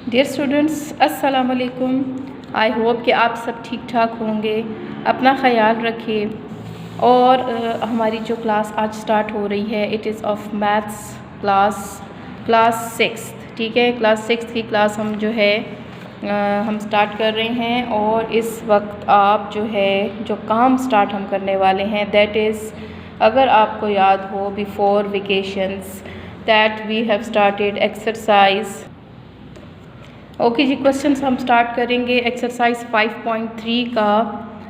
Dear students, अस्सलाम वालेकुम। I hope कि आप सब ठीक ठाक होंगे। अपना ख़याल रखिए। और हमारी जो क्लास आज स्टार्ट हो रही है, it is of maths class 6। ठीक है, क्लास 6 की क्लास हम जो है हम स्टार्ट कर रहे हैं। और इस वक्त आप जो काम स्टार्ट हम करने वाले हैं, दैट इज़, अगर आपको याद हो, before vacations that we have started exercise. Okay जी, क्वेश्चंस हम स्टार्ट करेंगे एक्सरसाइज 5.3 का,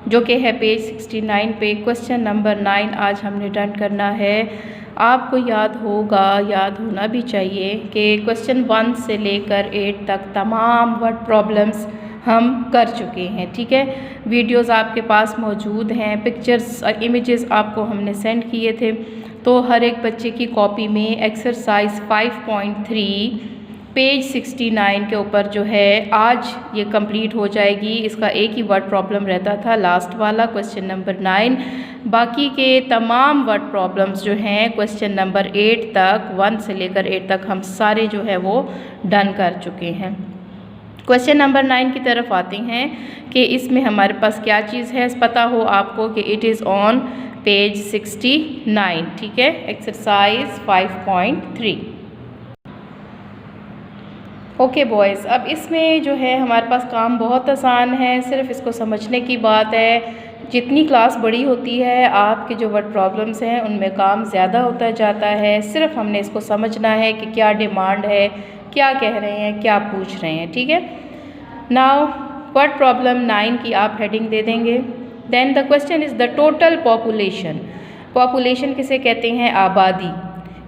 जो कि है पेज 69 पे। क्वेश्चन नंबर 9 आज हमने डन करना है। आपको याद होना भी चाहिए कि क्वेश्चन 1 से लेकर 8 तक तमाम वर्ड प्रॉब्लम्स हम कर चुके हैं। ठीक है, वीडियोस आपके पास मौजूद हैं, पिक्चर्स और इमेजेस आपको हमने सेंड किए थे। तो हर एक बच्चे की कॉपी में एक्सरसाइज 5.3 पेज 69 के ऊपर जो है आज ये कंप्लीट हो जाएगी। इसका एक ही वर्ड प्रॉब्लम रहता था, लास्ट वाला, क्वेश्चन नंबर 9। बाकी के तमाम वर्ड प्रॉब्लम्स जो हैं क्वेश्चन नंबर 8 तक, 1 से लेकर 8 तक, हम सारे जो है वो डन कर चुके हैं। क्वेश्चन नंबर 9 की तरफ आते हैं कि इसमें हमारे पास क्या चीज़ है। पता हो आपको कि इट इज़ ऑन पेज 69। ठीक है, एक्सरसाइज 5.3। ओके बॉयज़, अब इसमें जो है हमारे पास काम बहुत आसान है, सिर्फ इसको समझने की बात है। जितनी क्लास बड़ी होती है, आपके जो वर्ड प्रॉब्लम्स हैं उनमें काम ज़्यादा होता जाता है। सिर्फ हमने इसको समझना है कि क्या डिमांड है, क्या कह रहे हैं, क्या पूछ रहे हैं। ठीक है, नाउ वर्ड प्रॉब्लम 9 की आप हेडिंग दे देंगे। Then the question is the total population. Population किसे कहते हैं? आबादी।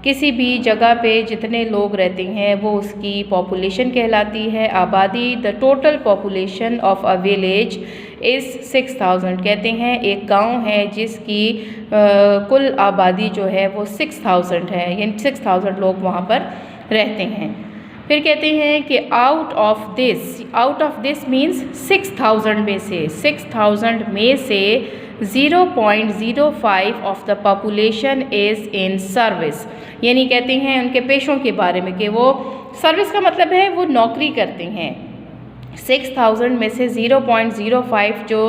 किसी भी जगह पे जितने लोग रहते हैं वो उसकी पॉपुलेशन कहलाती है, आबादी। The total population of a village is 6000। कहते हैं एक गांव है जिसकी कुल आबादी जो है वो 6000 है, यानी 6000 लोग वहाँ पर रहते हैं। फिर कहते हैं कि आउट ऑफ दिस मीन्स 6000 में से 0.05 of the population is in service. यानी कहते हैं उनके पेशों के बारे में कि वो सर्विस का मतलब है वो नौकरी करते हैं। 6000 में से 0.05 जो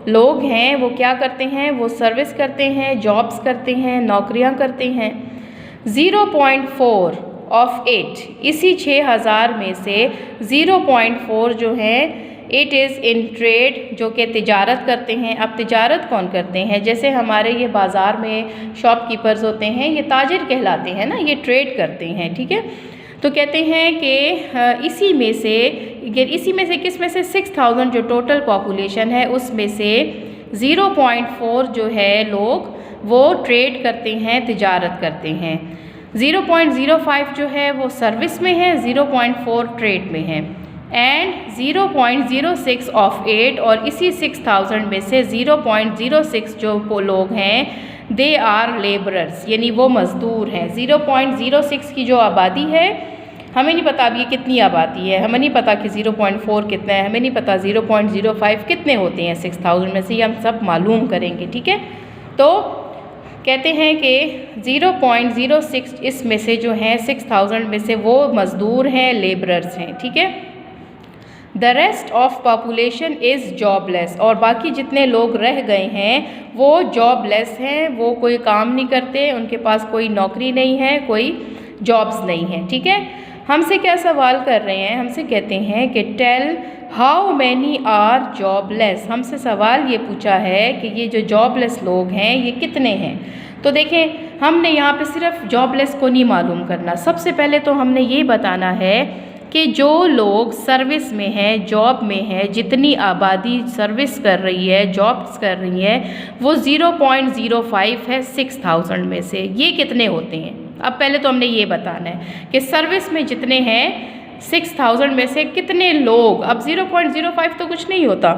लोग हैं वो क्या करते हैं? वो सर्विस करते हैं, जॉब्स करते हैं, नौकरियां करते हैं। 0.4 ऑफ 8, इसी 6000 में से 0.4 जो है इट इज़ इन ट्रेड, जो कि तिजारत करते हैं। अब तिजारत कौन करते हैं? जैसे हमारे ये बाज़ार में शॉपकीपर्स होते हैं, ये ताजिर कहलाते हैं ना, ये ट्रेड करते हैं। ठीक है, तो कहते हैं कि इसी में से किस में से 6000 जो टोटल पॉपुलेशन है उसमें से 0.4 जो है लोग वो ट्रेड करते हैं, तिजारत करते हैं। 0.05 जो है वो सर्विस में है, 0.4 ट्रेड में है। एंड 0.06 ऑफ 8, और इसी 6000 में से 0.06 जो लोग हैं दे आर लेबरर्स, यानी वो मज़दूर हैं। 0.06 की जो आबादी है, हमें नहीं पता अब ये कितनी आबादी है, हमें नहीं पता कि 0.4 कितना है, हमें नहीं पता 0.05 कितने होते हैं 6000 में से, ये हम सब मालूम करेंगे। ठीक है, तो कहते हैं कि 0.06 इसमें से जो हैं 6000 में से वो मज़दूर हैं, लेबरर्स हैं। ठीक है, the rest of population is jobless, और बाकी जितने लोग रह गए हैं वो जॉबलेस हैं, वो कोई काम नहीं करते, उनके पास कोई नौकरी नहीं है, कोई जॉब्स नहीं है। ठीक है, हमसे क्या सवाल कर रहे हैं? हमसे कहते हैं कि tell how many are jobless. हमसे सवाल ये पूछा है कि ये जो जॉबलेस लोग हैं ये कितने हैं। तो देखें, हमने यहाँ पे सिर्फ जॉबलेस को नहीं मालूम करना। सबसे पहले तो हमने ये बताना है कि जो लोग सर्विस में हैं, जॉब में है, जितनी आबादी सर्विस कर रही है, जॉब्स कर रही है, वो 0.05 है 6000 में से। ये कितने होते हैं? अब पहले तो हमने ये बताना है कि सर्विस में जितने हैं 6000 में से कितने लोग। अब 0.05 तो कुछ नहीं होता।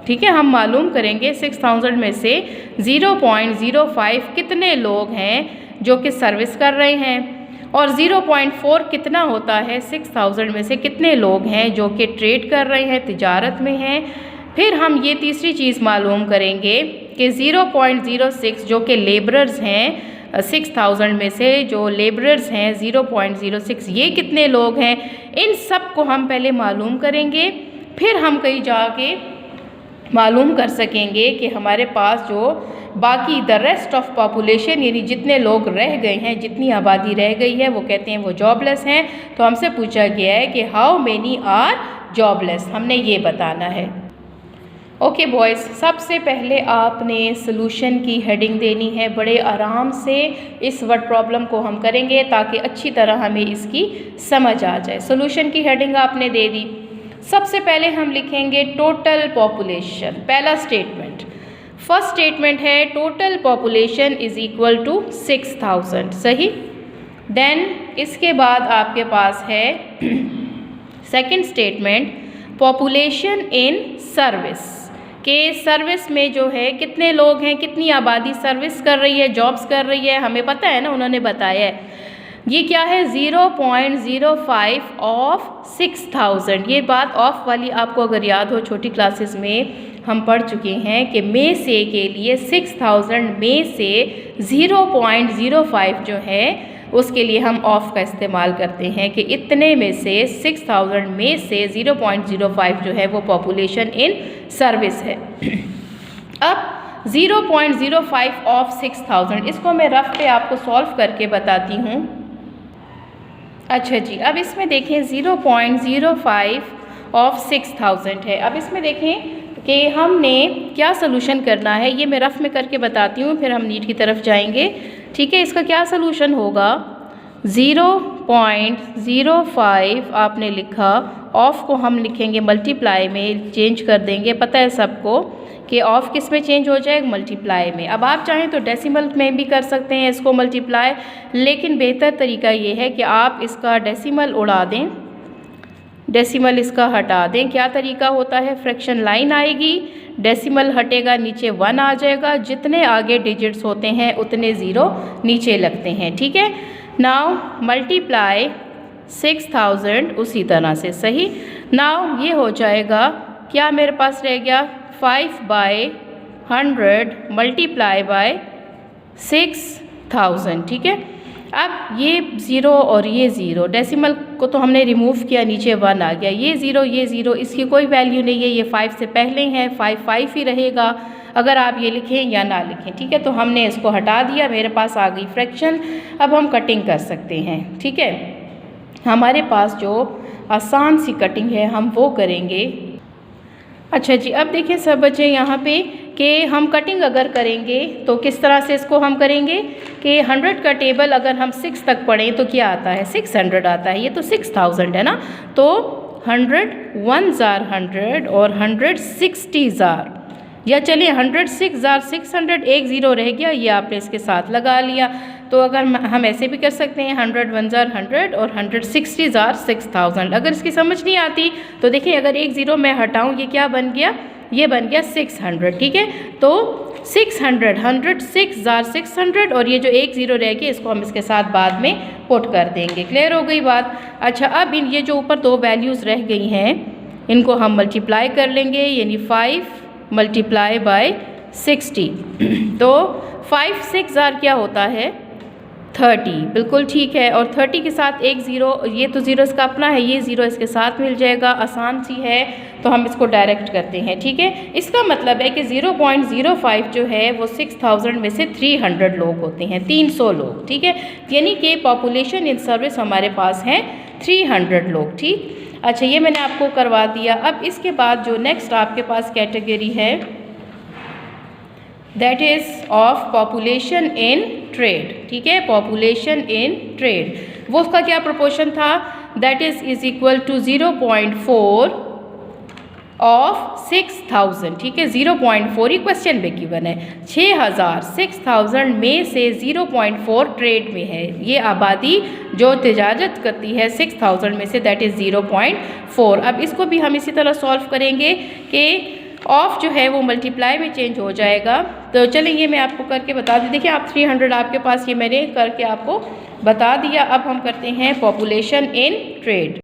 ठीक है, हम मालूम करेंगे 6000 में से 0.05 कितने लोग हैं जो कि सर्विस कर रहे हैं, और 0.4 कितना होता है 6000 में से कितने लोग हैं जो कि ट्रेड कर रहे हैं, तिजारत में हैं। फिर हम ये तीसरी चीज़ मालूम करेंगे कि 0.06 जो कि लेबरर्स हैं 6000 में से जो लेबरर्स हैं 0.06 ये कितने लोग हैं, इन सब को हम पहले मालूम करेंगे, फिर हम कहीं जाके मालूम कर सकेंगे कि हमारे पास जो बाकी द रेस्ट ऑफ पॉपुलेशन यानी जितने लोग रह गए हैं, जितनी आबादी रह गई है, वो कहते हैं वो जॉबलेस हैं। तो हमसे पूछा गया है कि हाउ मेनी आर जॉबलेस, हमने ये बताना है। ओके बॉयज़, सबसे पहले आपने सॉल्यूशन की हेडिंग देनी है। बड़े आराम से इस वर्ड प्रॉब्लम को हम करेंगे ताकि अच्छी तरह हमें इसकी समझ आ जाए। सॉल्यूशन की हेडिंग आपने दे दी। सबसे पहले हम लिखेंगे टोटल पॉपुलेशन। पहला स्टेटमेंट, फर्स्ट स्टेटमेंट है total population is equal to 6000, सही। देन इसके बाद आपके पास है second statement population in service, के सर्विस में जो है कितने लोग हैं, कितनी आबादी सर्विस कर रही है, जॉब्स कर रही है, हमें पता है ना, उन्होंने बताया है। ये क्या है 0.05 ऑफ 6000। ये बात ऑफ वाली आपको अगर याद हो, छोटी क्लासेस में हम पढ़ चुके हैं कि में से के लिए 6000 में से 0.05 जो है उसके लिए हम ऑफ का इस्तेमाल करते हैं कि इतने में से 6000 में से 0.05 जो है वो पॉपुलेशन इन सर्विस है। अब 0.05 ऑफ 6000 इसको मैं रफ पे आपको सॉल्व करके बताती हूँ। अच्छा जी, अब इसमें देखें 0.05 ऑफ 6000 है। अब इसमें देखें कि हमने क्या सोल्यूशन करना है, ये मैं रफ में करके बताती हूँ, फिर हम नीट की तरफ जाएंगे। ठीक है, इसका क्या सोल्यूशन होगा, 0.05 आपने लिखा, ऑफ को हम लिखेंगे मल्टीप्लाई में, चेंज कर देंगे। पता है सबको कि ऑफ किस में चेंज हो जाएगा, मल्टीप्लाई में। अब आप चाहें तो डेसिमल में भी कर सकते हैं इसको मल्टीप्लाई, लेकिन बेहतर तरीका ये है कि आप इसका डेसिमल उड़ा दें, डेसिमल इसका हटा दें। क्या तरीका होता है, फ्रैक्शन लाइन आएगी, डेसिमल हटेगा, नीचे 1 आ जाएगा, जितने आगे डिजिट्स होते हैं उतने ज़ीरो नीचे लगते हैं। ठीक है, नाउ मल्टीप्लाई 6000 उसी तरह से, सही। नाउ ये हो जाएगा, क्या मेरे पास रह गया 5/100 मल्टीप्लाई बाय 6000। ठीक है, अब ये ज़ीरो और ये ज़ीरो, डेसिमल को तो हमने रिमूव किया, नीचे 1 आ गया, ये ज़ीरो, इसकी कोई वैल्यू नहीं है, ये 5 से पहले हैं, 5 ही रहेगा अगर आप ये लिखें या ना लिखें। ठीक है, तो हमने इसको हटा दिया, मेरे पास आ गई फ्रैक्शन। अब हम कटिंग कर सकते हैं। ठीक है, हमारे पास जो आसान सी कटिंग है हम वो करेंगे। अच्छा जी, अब देखिए सब बच्चे यहाँ पे कि हम कटिंग अगर करेंगे तो किस तरह से इसको हम करेंगे कि 100 का टेबल अगर हम 6 तक पढ़ें तो क्या आता है, 600 आता है। ये तो 6000 है ना, तो 100 1s are 100 और 100 60s are, या चलिए 106 are 600, एक ज़ीरो रह गया, ये आपने इसके साथ लगा लिया। तो अगर हम ऐसे भी कर सकते हैं 100 1s are 100 और 100 60s are 6000। अगर इसकी समझ नहीं आती तो देखिए, अगर एक ज़ीरो मैं हटाऊँ, ये क्या बन गया, ये बन गया 600। ठीक है, तो 600 106 are 600 और ये जो एक ज़ीरो रह गया इसको हम इसके साथ बाद में पुट कर देंगे। क्लियर हो गई बात। अच्छा, अब इन ये जो ऊपर दो वैल्यूज़ रह गई हैं इनको हम मल्टीप्लाई कर लेंगे, यानी 5 मल्टीप्लाई बाय 60। तो 5 6 are क्या होता है 30, बिल्कुल ठीक है। और 30 के साथ एक ज़ीरो, ये तो ज़ीरो इसका अपना है, ये ज़ीरो इसके साथ मिल जाएगा, आसान सी है, तो हम इसको डायरेक्ट करते हैं। ठीक है, इसका मतलब है कि 0.05 जो है वो 6000 में से 300 लोग होते हैं, 300 लोग। ठीक है, यानी कि पॉपुलेशन इन सर्विस हमारे पास है 300 लोग। ठीक, अच्छा ये मैंने आपको करवा दिया। अब इसके बाद जो नेक्स्ट आपके पास कैटेगरी है that is of population in trade. ठीक है, पॉपुलेशन इन ट्रेड, वो उसका क्या प्रोपोर्शन था, that is equal to 0.4 of 6000। ठीक है, 0.4 ही क्वेश्चन में गिवन है। 6000 में से 0.4 ट्रेड में है, ये आबादी जो तिजारत करती है 6000 में से, दैट इज़ 0.4। अब इसको भी हम इसी तरह सॉल्व करेंगे कि ऑफ जो है वो मल्टीप्लाई में चेंज हो जाएगा। तो चलिए ये मैं आपको करके बता दी। देखिए आप 300 आपके पास, ये मैंने करके आपको बता दिया। अब हम करते हैं पॉपुलेशन इन ट्रेड।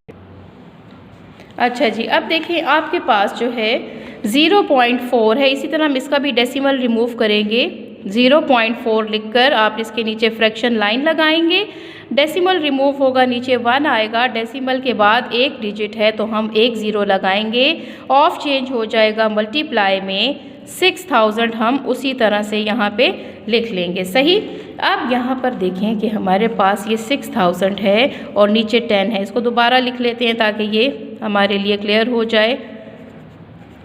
अच्छा जी, अब देखिए आपके पास जो है 0.4 है, इसी तरह हम इसका भी डेसिमल रिमूव करेंगे, 0.4 लिखकर आप इसके नीचे फ्रैक्शन लाइन लगाएंगे। डेसिमल रिमूव होगा, नीचे 1 आएगा, डेसिमल के बाद एक डिजिट है तो हम एक ज़ीरो लगाएंगे। ऑफ चेंज हो जाएगा, मल्टीप्लाई में 6000 हम उसी तरह से यहाँ पे लिख लेंगे। सही। अब यहाँ पर देखें कि हमारे पास ये 6000 है और नीचे 10 है। इसको दोबारा लिख लेते हैं ताकि ये हमारे लिए क्लियर हो जाए।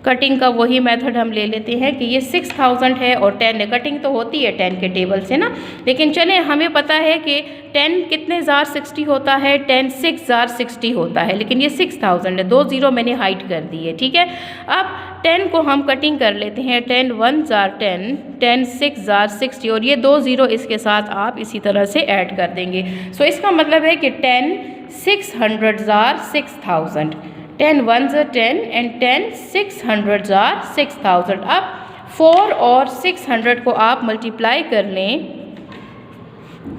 कटिंग का वही मेथड हम ले लेते हैं कि ये 6000 है और 10 है। कटिंग तो होती है 10 के टेबल से ना, लेकिन चलें हमें पता है कि 10 कितने ज़ार 60 होता है, 10 6 ज़ार 60 होता है, लेकिन ये 6000 है। 2 ज़ीरो मैंने हाइड कर दी है। ठीक है। अब 10 को हम कटिंग कर लेते हैं। 10 1 ज़ार 10, 10 6 ज़ार 60 और ये 2 ज़ीरो इसके साथ आप इसी तरह से ऐड कर देंगे। सो इसका मतलब है कि 10 600 ज़ार 6000, 10 1 ज़ार 10 एंड 10 600 ज़ार 6000। अब 4 और 600 को आप मल्टीप्लाई कर लें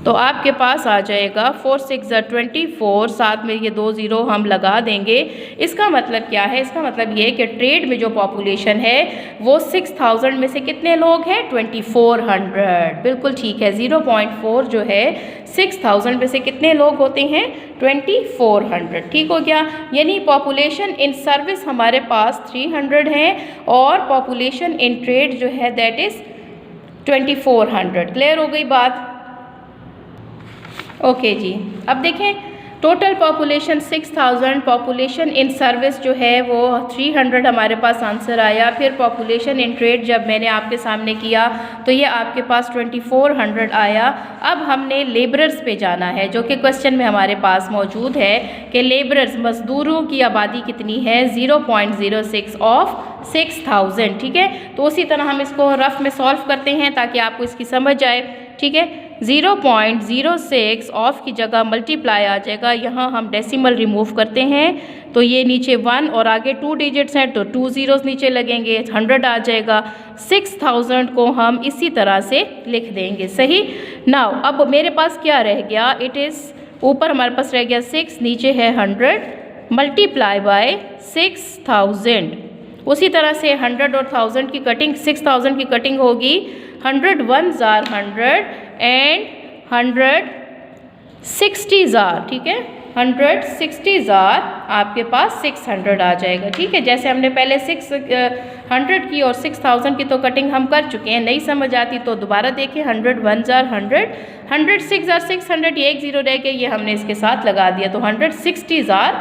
तो आपके पास आ जाएगा 4 6 ज़ार 24, साथ में ये 2 ज़ीरो हम लगा देंगे। इसका मतलब क्या है? इसका मतलब ये कि ट्रेड में जो पॉपुलेशन है वो 6000 में से कितने लोग हैं? 2400। बिल्कुल ठीक है। 0.4 जो है 6000 में से कितने लोग होते हैं? 2400। ठीक हो गया। यानी पॉपुलेशन इन सर्विस हमारे पास 300 है और पॉपुलेशन इन ट्रेड जो है दैट इज़ 2400। क्लियर हो गई बात? ओके जी। अब देखें total population 6000, population in service जो है वो 300 हमारे पास आंसर आया। फिर पॉपुलेशन इन ट्रेड जब मैंने आपके सामने किया तो ये आपके पास 2400 आया। अब हमने लेबरर्स पे जाना है जो कि क्वेश्चन में हमारे पास मौजूद है कि लेबरर्स मजदूरों की आबादी कितनी है? 0.06 ऑफ 6000। ठीक है। तो उसी तरह हम इसको रफ में सॉल्व करते हैं ताकि आपको इसकी समझ आए। ठीक है। 0.06 ऑफ की जगह मल्टीप्लाई आ जाएगा। यहाँ हम डेसिमल रिमूव करते हैं तो ये नीचे 1 और आगे 2 डिजिट्स हैं तो 2 ज़ीरोज़ नीचे लगेंगे, 100 आ जाएगा। 6000 को हम इसी तरह से लिख देंगे। सही। नाउ अब मेरे पास क्या रह गया? इट इज़ ऊपर हमारे पास रह गया 6, नीचे है 100 मल्टीप्लाई बाय 6000। उसी तरह से 100 और 1000 की कटिंग, 6000 की कटिंग होगी 100 1 ज़ार 100 एंड 100 60 ज़ार। ठीक है। 160 ज़ार आपके पास 600 आ जाएगा। ठीक है। जैसे हमने पहले 600 की और 6000 की तो कटिंग हम कर चुके हैं, नहीं समझ आती तो दोबारा देखें। 100 1 ज़ार 100, 100 6 ज़ार 600, ये एक ज़ीरो रह गया, ये हमने इसके साथ लगा दिया तो 160 ज़ार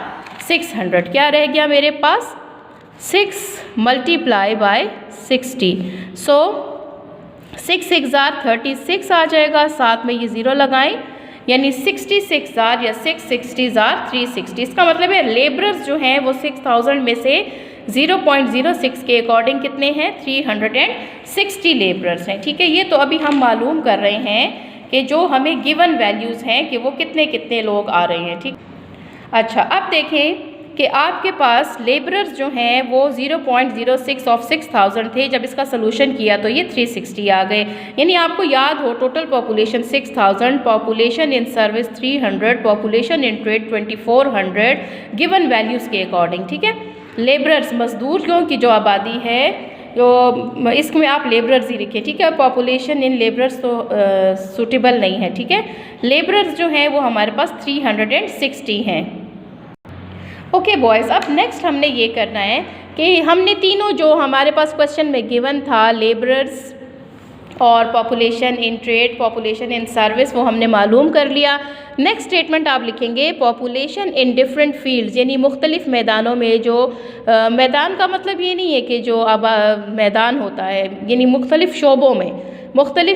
600। क्या रह गया मेरे पास? 6 मल्टीप्लाई बाय 60। सो 6 6 ज़ार 36 आ जाएगा, साथ में ये ज़ीरो लगाएं यानी 66 ज़ार या 660 ज़ार 360। इसका मतलब है लेबरर्स जो हैं वो 6000 में से 0.06 के अकॉर्डिंग कितने हैं? 360 लेबरर्स हैं। ठीक है। ये तो अभी हम मालूम कर रहे हैं कि जो हमें गिवन वैल्यूज़ हैं कि वो कितने कितने लोग आ रहे हैं। ठीक। अच्छा अब देखें कि आपके पास लेबरर्स जो हैं वो 0.06 ऑफ 6000 थे। जब इसका सोल्यूशन किया तो ये 360 आ गए। यानी आपको याद हो total population 6000, population in service 300, population in trade 2400 given values के अकॉर्डिंग। ठीक है। लेबरर्स मजदूरों की जो आबादी है तो इसमें आप लेबरर्स ही लिखें। ठीक है। पॉपुलेशन इन लेबरर्स तो सूटेबल नहीं है। ठीक है। लेबरर्स जो हैं वो हमारे पास 360 हैं। ओके बॉयज़, अब नेक्स्ट हमने ये करना है कि हमने तीनों जो हमारे पास क्वेश्चन में गिवन था लेबरर्स और population in trade, population in service, वो हमने मालूम कर लिया। नेक्स्ट स्टेटमेंट आप लिखेंगे पॉपुलेशन इन डिफरेंट फील्ड्स, यानी मुख्तलिफ मैदानों में जो मैदान का मतलब ये नहीं है कि जो अब मैदान होता है, यानी मुख्तलिफ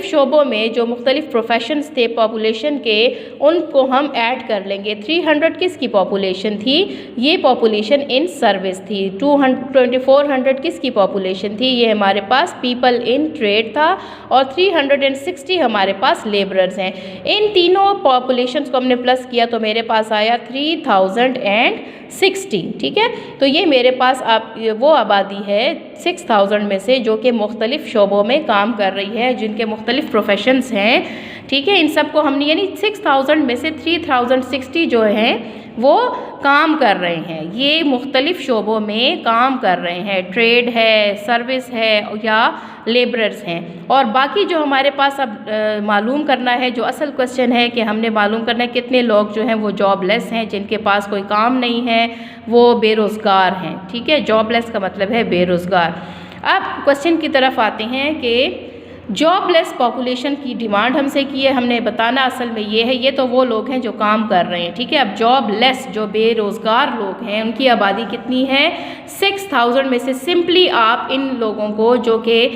शोबों में जो मुख्तलिफ प्रोफेशंस थे पॉपुलेशन के, उनको हम ऐड कर लेंगे। 300 किसकी पॉपुलेशन थी? ये पॉपुलेशन इन सर्विस थी। 2400 किसकी पॉपुलेशन थी? ये हमारे पास पीपल इन ट्रेड था। और 360 हमारे पास लेबरर्स हैं। इन तीनों पॉपुलेशंस को हमने प्लस किया तो मेरे पास आया 3060। ठीक है। तो ये मेरे पास आप वो आबादी है 6000 में से जो कि मुख्तलिफ शोबों में काम कर रही है, जिनके मुख्तलिफ़ प्रोफेशंस हैं, ठीक है। इन सब को हमने यानी 6000 में से 3060 जो हैं वो काम कर रहे हैं, ये मुख्तलिफ़ शोबों में काम कर रहे हैं, ट्रेड है, सर्विस है या लेबरर्स हैं। और बाकी जो हमारे पास अब मालूम करना है, जो असल क्वेश्चन है कि हमने मालूम करना है कितने लोग जो हैं वो जॉबलेस हैं, जिनके पास कोई काम नहीं है, वो बेरोज़गार हैं, ठीक है। जॉबलेस का मतलब है बेरोज़गार। अब क्वेश्चन की तरफ आते हैं कि जॉबलेस पॉपुलेशन की डिमांड हमसे की है, हमने बताना असल में ये है, ये तो वो लोग हैं जो काम कर रहे हैं, ठीक है। अब जॉबलेस जो बेरोज़गार लोग हैं उनकी आबादी कितनी है? 6000 में से सिंपली आप इन लोगों को जो कि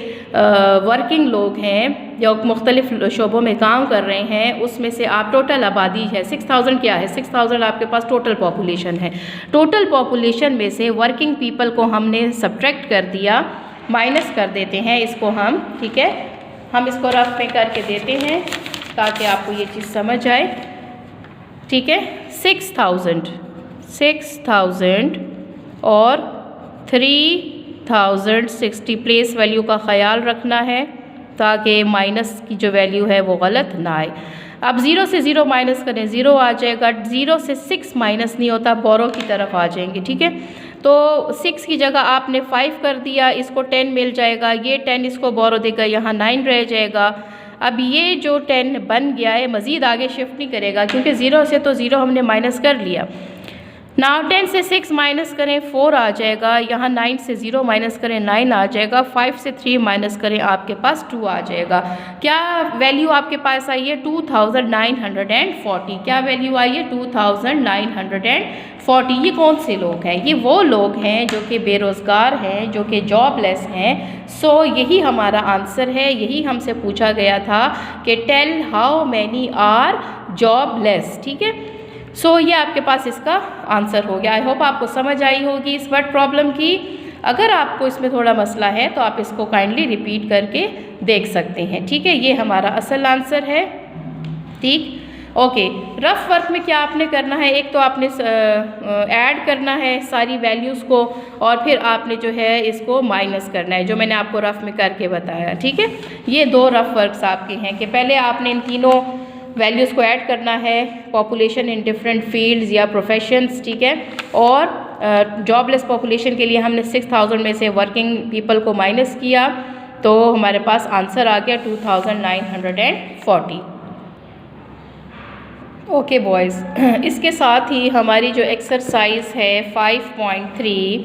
वर्किंग लोग हैं जो मुख्तलिफ़ शोबों में काम कर रहे हैं उसमें से आप टोटल आबादी है 6000 क्या है? 6000 आपके पास टोटल पॉपुलेशन है। टोटल पॉपुलेशन में से वर्किंग पीपल को हमने सब्ट्रैक्ट कर दिया, माइनस कर देते हैं इसको हम, ठीक है। हम इसको रफ में करके देते हैं ताकि आपको ये चीज़ समझ आए, ठीक है। 6000 और 3060 प्लेस वैल्यू का ख्याल रखना है ताकि माइनस की जो वैल्यू है वो गलत ना आए। अब 0 से 0 माइनस करें, 0 आ जाएगा। 0 से 6 माइनस नहीं होता, बोरो की तरफ आ जाएंगे, ठीक है। तो 6 की जगह आपने 5 कर दिया, इसको 10 मिल जाएगा, ये 10 इसको बोरो देगा, यहाँ 9 रह जाएगा। अब ये जो 10 बन गया है मज़ीद आगे शिफ्ट नहीं करेगा क्योंकि 0 से तो 0 हमने माइनस कर लिया। नाउ 10 से 6 माइनस करें 4 आ जाएगा, यहाँ 9 से 0 माइनस करें 9 आ जाएगा, 5 से 3 माइनस करें आपके पास 2 आ जाएगा। क्या वैल्यू आपके पास आई है? 2940। क्या वैल्यू आई है? 2940। ये कौन से लोग हैं? ये वो लोग हैं जो कि बेरोज़गार हैं, जो कि जॉबलेस हैं। सो यही हमारा आंसर है, यही हमसे पूछा गया था कि tell how many are jobless, ठीक है। सो ये आपके पास इसका आंसर हो गया। आई होप आपको समझ आई होगी इस वर्ड प्रॉब्लम की। अगर आपको इसमें थोड़ा मसला है तो आप इसको काइंडली रिपीट करके देख सकते हैं, ठीक है। ये हमारा असल आंसर है, ठीक। ओके, रफ वर्क में क्या आपने करना है? एक तो आपने ऐड करना है सारी वैल्यूज़ को और फिर आपने जो है इसको माइनस करना है, जो मैंने आपको रफ में करके बताया, ठीक है। ये 2 रफ वर्क्स आपके हैं कि पहले आपने इन तीनों वैल्यूज़ को ऐड करना है, पॉपुलेशन इन डिफरेंट फील्ड्स या प्रोफेशंस, ठीक है। और जॉबलेस पॉपुलेशन के लिए हमने 6000 में से वर्किंग पीपल को माइनस किया तो हमारे पास आंसर आ गया 2940। ओके बॉयज़, इसके साथ ही हमारी जो एक्सरसाइज है 5.3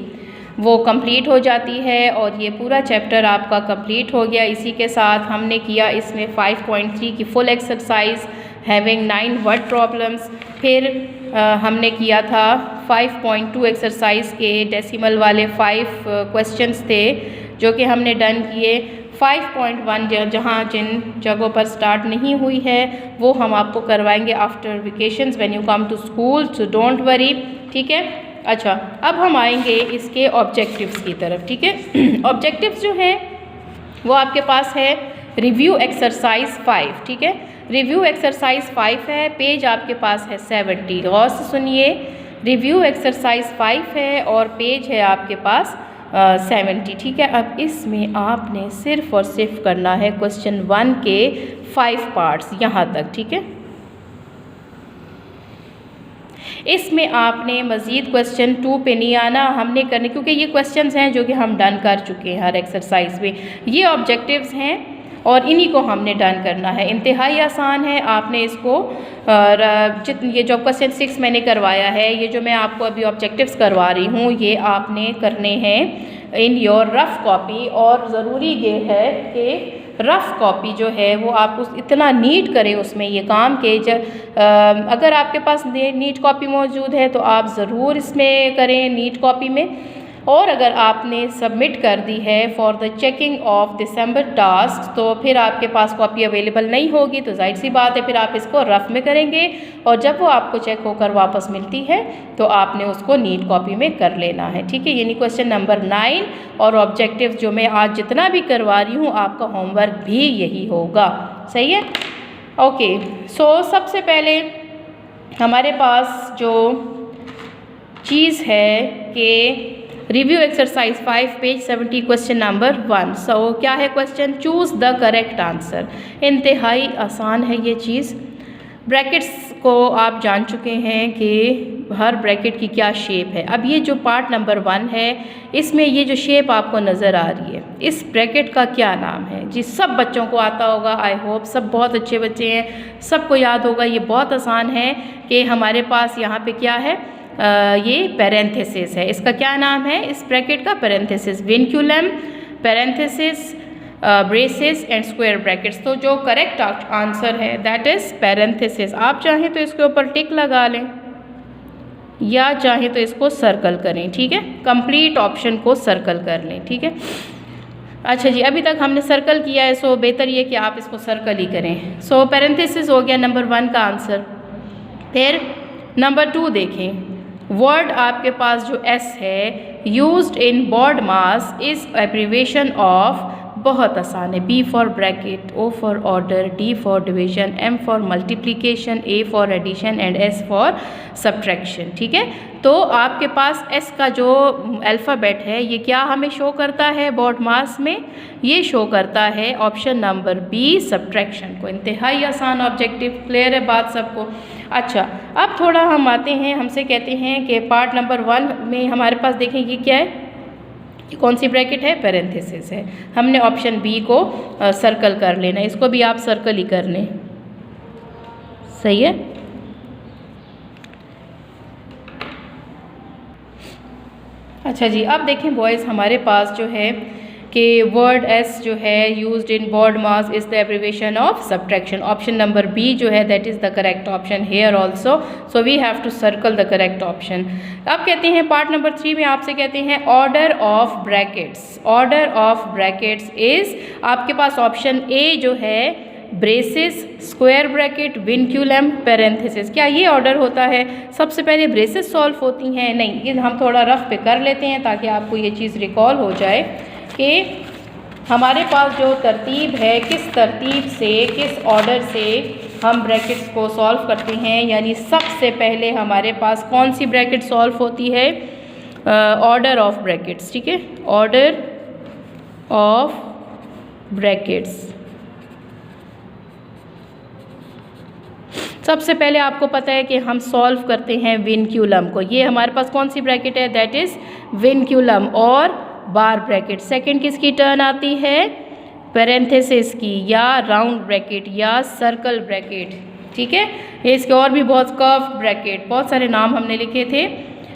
वो कंप्लीट हो जाती है और ये पूरा चैप्टर आपका कंप्लीट हो गया। इसी के साथ हमने किया इसमें 5.3 की full exercise having 9 word problems. फिर हमने किया था 5.2 एक्सरसाइज के डेसिमल वाले 5 क्वेश्चंस थे जो कि हमने डन किए। 5.1 जहाँ जिन जगहों पर स्टार्ट नहीं हुई है वो हम आपको करवाएंगे after vacations when you come to school, so don't worry, ठीक है। अच्छा, अब हम आएंगे इसके ऑब्जेक्टिव्स की तरफ, ठीक है। ऑब्जेक्टिव्स जो है वो आपके पास है रिव्यू एक्सरसाइज 5, ठीक है। रिव्यू एक्सरसाइज 5 है, पेज आपके पास है 70। गौर से सुनिए, रिव्यू एक्सरसाइज 5 है और पेज है आपके पास 70, ठीक है। अब इसमें आपने सिर्फ़ और सिर्फ करना है क्वेश्चन 1 के 5 पार्ट्स यहाँ तक, ठीक है। इसमें आपने मज़ीद क्वेश्चन 2 पे नहीं आना, हमने करने क्योंकि ये क्वेश्चन्स हैं जो कि हम डन कर चुके हैं हर एक्सरसाइज में। ये ऑब्जेक्टिव्स हैं और इन्हीं को हमने डन करना है। इंतहाई आसान है, आपने इसको ये जो क्वेश्चन 6 मैंने करवाया है, ये जो मैं आपको अभी ऑब्जेक्टिव्स करवा रही हूँ, ये आपने करने हैं इन योर रफ़ कॉपी। और ज़रूरी ये है कि रफ़ कॉपी जो है वो आप उस इतना नीट करें उसमें ये काम के अगर आपके पास नीट कॉपी मौजूद है तो आप ज़रूर इसमें करें नीट कॉपी में। और अगर आपने सबमिट कर दी है for the checking of December task तो फिर आपके पास कॉपी अवेलेबल नहीं होगी, तो जाहिर सी बात है फिर आप इसको रफ़ में करेंगे और जब वो आपको चेक होकर वापस मिलती है तो आपने उसको नीट कॉपी में कर लेना है, ठीक है। यानी क्वेश्चन नंबर 9 और ऑब्जेक्टिव जो मैं आज जितना भी करवा रही हूँ आपका होमवर्क भी यही होगा, सही है। ओके, सो सबसे पहले हमारे पास जो चीज़ है कि review exercise 5 page 70 question number 1। सो क्या है question? Choose the correct answer. इंतहाई आसान है ये चीज़। ब्रैकेट्स को आप जान चुके हैं कि हर ब्रैकेट की क्या शेप है। अब ये जो पार्ट नंबर 1 है, इसमें ये जो शेप आपको नज़र आ रही है, इस ब्रैकेट का क्या नाम है जी? सब बच्चों को आता होगा, आई होप सब बहुत अच्छे बच्चे हैं, सबको याद होगा। ये बहुत आसान है कि हमारे पास यहाँ पे क्या है, ये पैरेंथेसिस है। इसका क्या नाम है इस ब्रैकेट का? Parenthesis. Vinculum, parenthesis, braces and square brackets. तो जो करेक्ट आंसर है दैट इज़ पैरेंथेसिस। आप चाहें तो इसके ऊपर टिक लगा लें या चाहें तो इसको सर्कल करें, ठीक है? कंप्लीट ऑप्शन को सर्कल कर लें, ठीक है? अच्छा जी, अभी तक हमने सर्कल किया है, सो बेहतर ये कि आप इसको सर्कल ही करें। सो पैरेंथेसिस हो गया नंबर 1 का आंसर। फिर नंबर 2 देखें। वर्ड आपके पास जो एस है, used in BODMAS is abbreviation of, बहुत आसान है। B for bracket, O for order, D for division, M for multiplication, A for addition and S for subtraction, ठीक है? तो आपके पास एस का जो अल्फ़ाबेट है ये क्या हमें शो करता है बॉड मास में? ये शो करता है ऑप्शन नंबर बी, सब्ट्रैक्शन को। इंतहाई आसान ऑब्जेक्टिव। क्लियर है बात सबको? अच्छा, अब थोड़ा हम आते हैं, हमसे कहते हैं कि पार्ट नंबर 1 में हमारे पास देखें ये क्या है, ये कौन सी ब्रैकेट है? पैरेंथेसिस है। हमने ऑप्शन बी को सर्कल कर लेना, इसको भी आप सर्कल ही कर लें, सही है? अच्छा जी, अब देखें बॉयज़, हमारे पास जो है कि वर्ड एस जो है used in BODMAS is the abbreviation of subtraction. Option number B जो है that is the correct option here also, so we have to circle the correct option. अब कहते हैं पार्ट नंबर 3 में आपसे कहते हैं order of brackets. Order of brackets is आपके पास ऑप्शन ए जो है, ब्रेसेस, स्क्वायर ब्रैकेट, विनक्यूलम, पैरेंथेसिस। क्या ये ऑर्डर होता है? सबसे पहले ब्रेसेस सॉल्व होती हैं? नहीं, ये हम थोड़ा रफ पे कर लेते हैं ताकि आपको ये चीज़ रिकॉल हो जाए कि हमारे पास जो तरतीब है, किस तरतीब से, किस ऑर्डर से हम ब्रैकेट्स को सॉल्व करते हैं। यानी सबसे पहले हमारे पास कौन सी ब्रैकेट सॉल्व होती है? ऑर्डर ऑफ ब्रैकेट्स, ठीक है? Order of brackets. सबसे पहले आपको पता है कि हम सॉल्व करते हैं विनक्यूलम को। ये हमारे पास कौन सी ब्रैकेट है? दैट इज़ विनक्यूलम और बार ब्रैकेट। सेकंड किसकी टर्न आती है? पैरेंथेसिस की, या राउंड ब्रैकेट या सर्कल ब्रैकेट, ठीक है? ये इसके और भी बहुत, कर्व ब्रैकेट, बहुत सारे नाम हमने लिखे थे,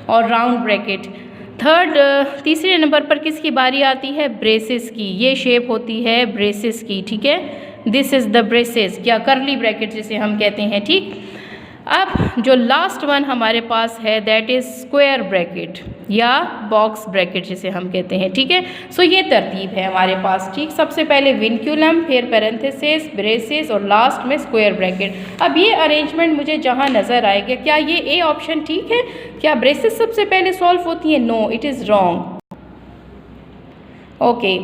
और राउंड ब्रैकेट। तीसरे नंबर पर किसकी बारी आती है? ब्रेसेस की। ये शेप होती है ब्रेसेस की, ठीक है? दिस इज़ द ब्रेसेस, क्या करली ब्रैकेट जिसे हम कहते हैं, ठीक? अब जो लास्ट वन हमारे पास है दैट इज़ स्क्वायर ब्रैकेट या बॉक्स ब्रैकेट जिसे हम कहते हैं, ठीक है? सो ये तरतीब है हमारे पास, ठीक? सबसे पहले विनक्यूलम, फिर पैरेंथेसिस, ब्रेसेस और लास्ट में स्क्वायर ब्रैकेट। अब ये अरेंजमेंट मुझे जहाँ नज़र आएगा, क्या ये ए ऑप्शन ठीक है? क्या ब्रेसेस सबसे पहले सॉल्व होती है? No, it is wrong. Okay,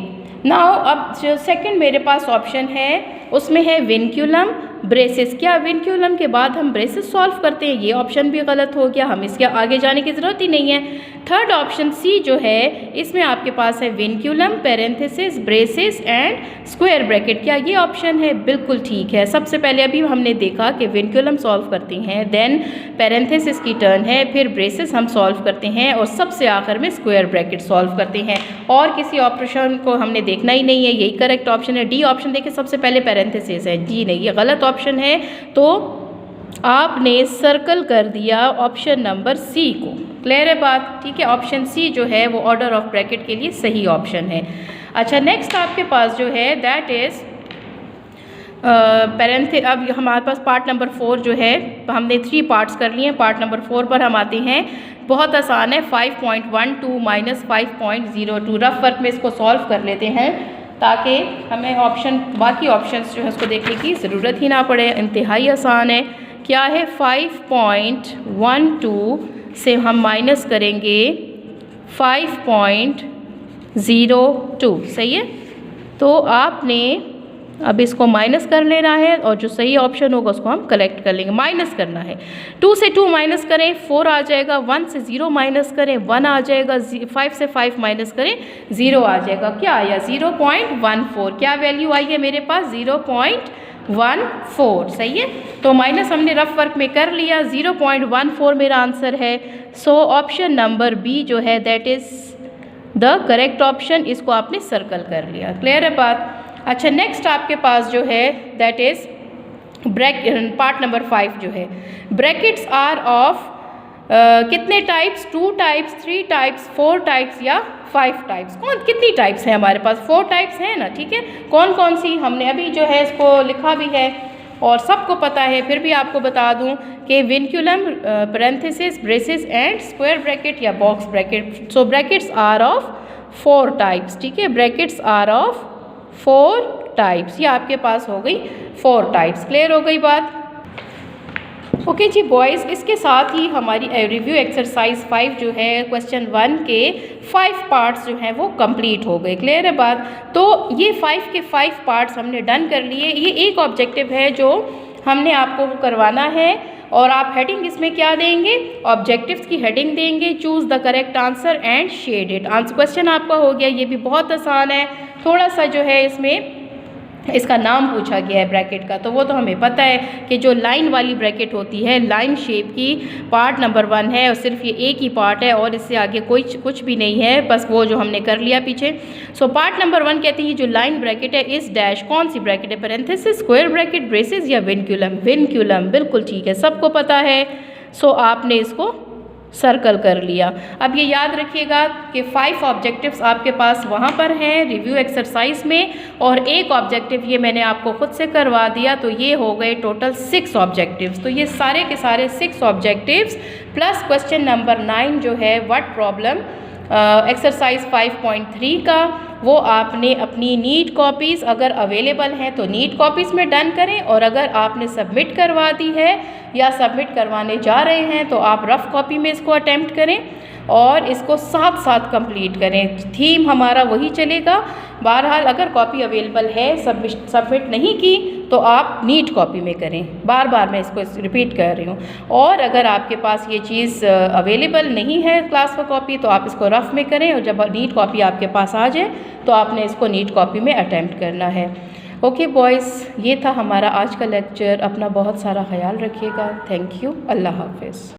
now अब जो सेकंड मेरे पास ऑप्शन है उसमें है विनक्यूलम, ब्रेसेस। क्या विनक्यूलम के बाद हम ब्रेसेस सॉल्व करते हैं? ये ऑप्शन भी गलत हो गया, हम इसके आगे जाने की ज़रूरत ही नहीं है। थर्ड ऑप्शन सी जो है, इसमें आपके पास है vinculum, parenthesis, braces and square bracket. क्या ये ऑप्शन है? बिल्कुल ठीक है। सबसे पहले अभी हमने देखा कि विनक्यूलम सॉल्व करते हैं, देन पैरेंथेसिस की टर्न है, फिर ब्रेसेस हम सॉल्व करते हैं और सबसे आखिर में स्क्वायर ब्रैकेट सॉल्व करते हैं। और किसी ऑप्शन को हमने देखना ही नहीं है, यही करेक्ट ऑप्शन है। डी ऑप्शन देखें, सबसे पहले पैरेंथेसिस है। जी नहीं, ये गलत ऑप्शन है, तो आपने सर्कल कर दिया ऑप्शन नंबर सी को। क्लियर है बात? ठीक है, ऑप्शन सी जो है वो ऑर्डर ऑफ ब्रैकेट के लिए सही ऑप्शन है। अच्छा, नेक्स्ट आपके पास जो है दैट इज़ अब हमारे पास पार्ट नंबर 4 जो है, हमने 3 पार्ट्स कर लिए हैं। पार्ट नंबर 4 पर हम आते हैं। बहुत आसान है, 5.12 माइनस 5.02। रफ वर्क में इसको सॉल्व कर लेते हैं ताकि हमें बाकी ऑप्शंस जो है उसको देखने की ज़रूरत ही ना पड़े। इंतहाई आसान है। क्या है? 5.12 से हम माइनस करेंगे 5.02, सही है? तो आपने अब इसको माइनस कर लेना है और जो सही ऑप्शन होगा उसको हम कलेक्ट कर लेंगे। माइनस करना है, 2 से 2 माइनस करें 4 आ जाएगा, 1 से 0 माइनस करें 1 आ जाएगा, 5 से 5 माइनस करें 0 आ जाएगा। क्या आया? 0.14। क्या वैल्यू आई है मेरे पास? 0.14। सही है, तो माइनस हमने रफ वर्क में कर लिया, 0.14 मेरा आंसर है। सो ऑप्शन नंबर बी जो है that is the correct option, इसको आपने सर्कल कर लिया। क्लियर है बात? अच्छा, नेक्स्ट आपके पास जो है दैट इज़ पार्ट नंबर 5 जो है, ब्रैकेट्स आर ऑफ कितने टाइप्स? 2 टाइप्स, 3 टाइप्स, 4 टाइप्स या 5 टाइप्स। कितनी टाइप्स हैं हमारे पास? 4 टाइप्स हैं ना, ठीक है। कौन कौन सी? हमने अभी जो है इसको लिखा भी है और सबको पता है, फिर भी आपको बता दूं कि vinculum, parenthesis, braces and square bracket या box bracket. So brackets are of 4 types, ठीक है। ब्रैकेट्स आर ऑफ 4 टाइप्स, ये आपके पास हो गई 4 टाइप्स। क्लियर हो गई बात? ओके जी बॉयज़, इसके साथ ही हमारी रिव्यू एक्सरसाइज 5 जो है क्वेश्चन 1 के 5 पार्ट्स जो हैं वो कंप्लीट हो गए। क्लियर है बात? तो ये 5 के 5 पार्ट्स हमने डन कर लिए। ये एक ऑब्जेक्टिव है जो हमने आपको करवाना है और आप हेडिंग इसमें क्या देंगे? ऑब्जेक्टिव्स की हेडिंग देंगे, choose the correct answer and shade it. Answer question आपका हो गया, ये भी बहुत आसान है। थोड़ा सा जो है इसमें इसका नाम पूछा गया है ब्रैकेट का, तो वो तो हमें पता है कि जो लाइन वाली ब्रैकेट होती है, लाइन शेप की, पार्ट नंबर 1 है और सिर्फ ये एक ही पार्ट है और इससे आगे कुछ भी नहीं है, बस वो जो हमने कर लिया पीछे। सो पार्ट नंबर 1 कहते हैं जो लाइन ब्रैकेट है इस डैश, कौन सी ब्रैकेट है? पैरेंथेसिस, स्क्वायर ब्रैकेट, ब्रेसेस या विनक्यूलम? विनक्यूलम, बिल्कुल ठीक है, सबको पता है। सो आपने इसको सर्कल कर लिया। अब ये याद रखिएगा कि 5 ऑब्जेक्टिव्स आपके पास वहाँ पर हैं रिव्यू एक्सरसाइज में और एक ऑब्जेक्टिव ये मैंने आपको खुद से करवा दिया, तो ये हो गए टोटल 6 ऑब्जेक्टिव्स। तो ये सारे के सारे 6 ऑब्जेक्टिव्स प्लस क्वेश्चन नंबर 9 जो है व्हाट प्रॉब्लम एक्सरसाइज 5.3 का, वो आपने अपनी नीट कॉपीज़ अगर अवेलेबल हैं तो नीट कॉपीज़ में डन करें और अगर आपने सबमिट करवा दी है या सबमिट करवाने जा रहे हैं तो आप रफ़ कॉपी में इसको अटेम्प्ट करें और इसको साथ साथ कंप्लीट करें। थीम हमारा वही चलेगा। बहरहाल अगर कॉपी अवेलेबल है, सबमिट नहीं की तो आप नीट कॉपी में करें। बार बार मैं इसको रिपीट कर रही हूँ। और अगर आपके पास ये चीज़ अवेलेबल नहीं है क्लास पर कॉपी, तो आप इसको रफ़ में करें और जब नीट कॉपी आपके पास आ जाए तो आपने इसको नीट कॉपी में अटेम्प्ट करना है। ओके बॉयज़, ये था हमारा आज का लेक्चर। अपना बहुत सारा ख्याल रखिएगा। Thank you. अल्लाह हाफ़िज़।